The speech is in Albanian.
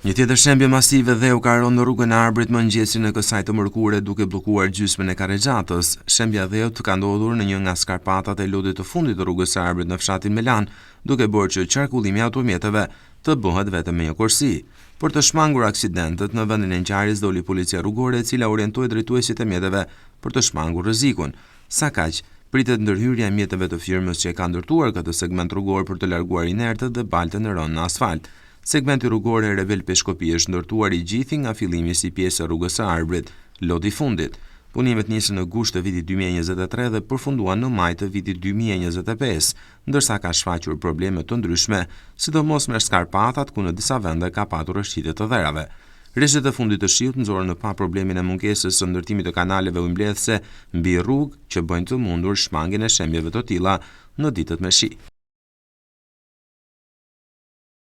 Një tjetër shembje masive dhe u ka rënë në rrugën e Arbrit mëngjesin e kësaj të mërkure duke bllokuar gjysmën e Karrexhatës. Shembja e dheut ka ndodhur në një nga skarpatat e lodhit të fundit të rrugës së Arbrit në fshatin Melan, duke bërë që qarkullimi i automjeteve të bëhet vetëm me një korsi. Për të shmangur aksidentët, në vendin e ngjarjes doli policia rrugore e cila orientoi drejtuesit e mjeteve për të shmangur rrezikun. Sa kaq, pritet ndërhyrja e mjeteve të firmës që e ka ndërtuar këtë segment rrugor për të larguar inertët dhe baltën e rënë në asfalt. Segmenti rrugor e Revel Peshkopi është ndërtuar i gjithë nga fillimi si pjesë e rrugës së Arbrit, loti i fundit. Punimet nisën në gusht të vitit 2023 dhe përfunduan në maj të vitit 2025, ndërsa ka shfaqur probleme të ndryshme, sidomos me skarpatat ku në disa vende ka patur rrëshqitje të dherave. Rreshtet e fundit të shiut nxorën në pa problemin e mungesës së ndërtimit të kanaleve ujëmbledhëse mbi rrugë që bëjnë të mundur shmangjen e shembjeve të tilla në ditët me shi.